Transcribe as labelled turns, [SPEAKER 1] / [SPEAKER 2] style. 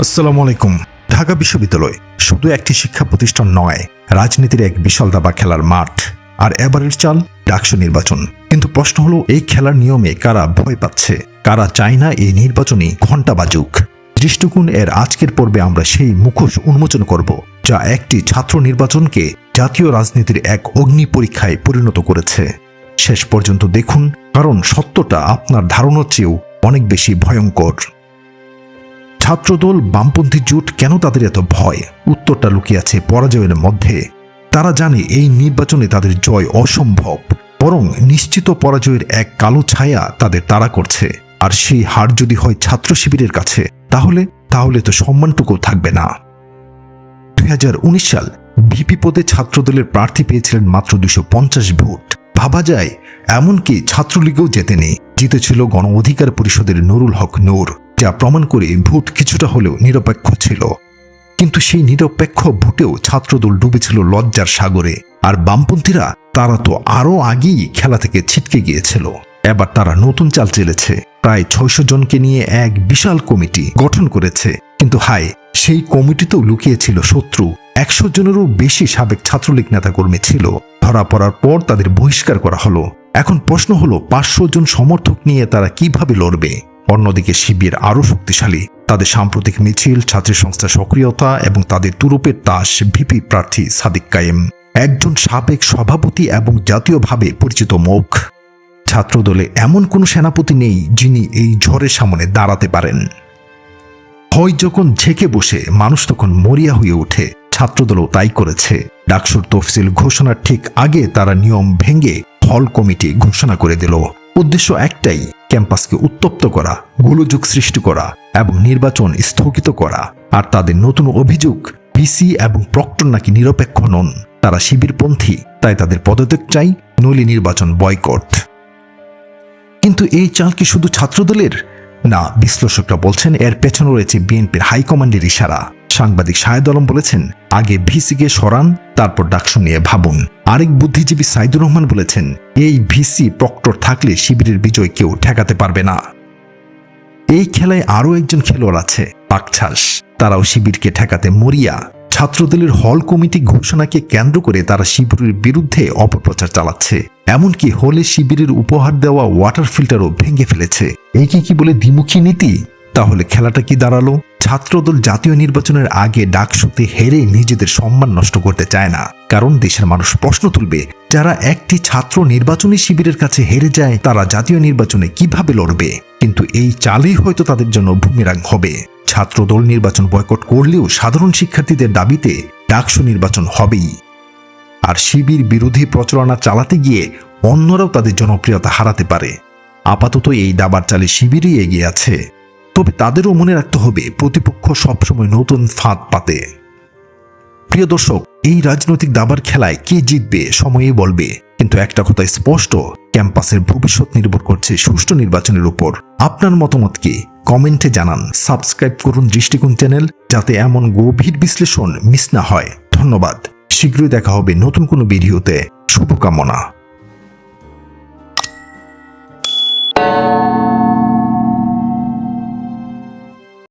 [SPEAKER 1] আসসালামু আলাইকুম। ঢাকা বিশ্ববিদ্যালয় শুধু একটি শিক্ষা প্রতিষ্ঠান নয়, রাজনীতির এক বিশাল দাবা খেলার মাঠ। আর এবারের চাল ডাকসু নির্বাচন। কিন্তু প্রশ্ন হলো, এই খেলার নিয়মে কারা ভয় পাচ্ছে, কারা চায় না এই নির্বাচনী ঘণ্টা বাজুক? দৃষ্টিকোণ এর আজকের পর্বে আমরা সেই মুখোশ উন্মোচন করব যা একটি ছাত্র নির্বাচনকে জাতীয় রাজনীতির এক অগ্নি পরীক্ষায় পরিণত করেছে। শেষ পর্যন্ত দেখুন, কারণ সত্যটা আপনার ধারণার চেয়েও অনেক বেশি ভয়ঙ্কর। ছাত্রদল বামপন্থী জোট কেন তাদের এত ভয়? উত্তরটা লুকিয়ে আছে পরাজয়ের মধ্যে। তারা জানে এই নির্বাচনে তাদের জয় অসম্ভব, বরং নিশ্চিত পরাজয়ের এক কালো ছায়া তাদের তাড়া করছে। আর সেই হার যদি হয় ছাত্র শিবিরের কাছে, তাহলে তো সম্মানটুকু থাকবে না। 2019 সাল ভিপি পদে ছাত্রদলের প্রার্থী পেয়েছিলেন মাত্র 250 ভোট। ভাবা যায়, এমনকি ছাত্রলীগও জেতেনি, জিতেছিল গণ অধিকার পরিষদের নুরুল হক নূর, যা প্রমাণ করে ভোট কিছুটা হলেও নিরপেক্ষ ছিল। কিন্তু সেই নিরপেক্ষ ভোটেও ছাত্রদল ডুবেছিল লজ্জার সাগরে। আর বামপন্থীরা, তারা তো আরও আগেই খেলা থেকে ছিটকে গিয়েছিল। এবার তারা নতুন চাল চেলেছে। প্রায় 600 জনকে নিয়ে এক বিশাল কমিটি গঠন করেছে। কিন্তু সেই কমিটিতেও লুকিয়েছিল শত্রু। 100 জনেরও বেশি সাবেক ছাত্রলীগ নেতাকর্মী ছিল। ধরা পড়ার পর তাদের বহিষ্কার করা হলো। এখন প্রশ্ন হলো, 500 জন সমর্থক নিয়ে তারা কিভাবে লড়বে? অন্যদিকে শিবির আরও শক্তিশালী। তাদের সাম্প্রতিক মিছিল, ছাত্রী সংস্থার সক্রিয়তা এবং তাদের তুরুপের তাস ভিপি প্রার্থী সাদিক কায়েম, একজন সাবেক সভাপতি এবং জাতীয়ভাবে পরিচিত মুখ। ছাত্রদলে এমন কোনো সেনাপতি নেই যিনি এই ঝড়ের সামনে দাঁড়াতে পারেন। হয় যখন ঝেঁকে বসে, মানুষ তখন মরিয়া হয়ে ওঠে। ছাত্রদলও তাই করেছে। ডাকসুর তফসিল ঘোষণার ঠিক আগে তারা নিয়ম ভেঙে হল কমিটি ঘোষণা করে দিল। উদ্দেশ্য একটাই, ক্যাম্পাসকে উত্তপ্ত করা, গোলযোগ সৃষ্টি করা এবং নির্বাচন স্থগিত করা। আর তাদের নতুন অভিযোগ, ভিসি এবং প্রক্টর নাকি নিরপেক্ষ নন, তারা শিবিরপন্থী, তাই তাদের পদত্যাগ চাই, নইলে নির্বাচন বয়কট। কিন্তু এই চাল কি শুধু ছাত্রদলের? না, বিশ্লেষকরা বলছেন এর পেছনে রয়েছে বিএনপির হাইকমান্ডের ইশারা। সাংবাদিক শাহেদ আলম বলেছেন, আগে ভিসিকে সরান, তারপর ডাকসু নিয়ে ভাবুন। আরেক বুদ্ধিজীবী সাইদুর রহমান বলেছেন, এই ভিসি প্রক্টর থাকলে শিবিরের বিজয় কেউ ঠেকাতে পারবে না। এই খেলায় আরও একজন খেলোয়াড় আছে, পাকছাস। তারাও শিবিরকে ঠেকাতে মরিয়া। ছাত্রদলের হল কমিটি ঘোষণাকে কেন্দ্র করে তারা শিবিরের বিরুদ্ধে অপপ্রচার চালাচ্ছে। এমনকি হলে শিবিরের উপহার দেওয়া ওয়াটার ফিল্টারও ভেঙে ফেলেছে। একে কি বলে দ্বিমুখী নীতি? তাহলে খেলাটা কি দাঁড়ালো? ছাত্রদল জাতীয় নির্বাচনের আগে ডাকসুতে হেরে নিজেদের সম্মান নষ্ট করতে চায় না, কারণ দেশের মানুষ প্রশ্ন তুলবে, যারা একটি ছাত্র নির্বাচনী শিবিরের কাছে হেরে যায়, তারা জাতীয় নির্বাচনে কিভাবে লড়বে? কিন্তু এই চালই হয়তো তাদের জন্য বুমেরাং হবে। ছাত্রদল নির্বাচন বয়কট করলেও সাধারণ শিক্ষার্থীদের দাবিতে ডাকসু নির্বাচন হবেই। আর শিবির বিরোধী প্রচারণা চালাতে গিয়ে অন্যরাও তাদের জনপ্রিয়তা হারাতে পারে। আপাতত এই দাবার চালে শিবিরই এগিয়ে আছে। তবে তাদেরও মনে রাখতে হবে, প্রতিপক্ষ সবসময় নতুন ফাঁদ পাতে। প্রিয় দর্শক, এই রাজনৈতিক দাবার খেলায় কে জিতবে সময়েই বলবে। কিন্তু একটা কথা স্পষ্ট, ক্যাম্পাসের ভবিষ্যৎ নির্ভর করছে সুষ্ঠু নির্বাচনের উপর। আপনার মতামত কি? কমেন্টে জানান। সাবস্ক্রাইব করুন দৃষ্টিকোণ চ্যানেল, যাতে এমন গভীর বিশ্লেষণ মিস না হয়। ধন্যবাদ। শীঘ্রই দেখা হবে নতুন কোনো ভিডিওতে। শুভকামনা।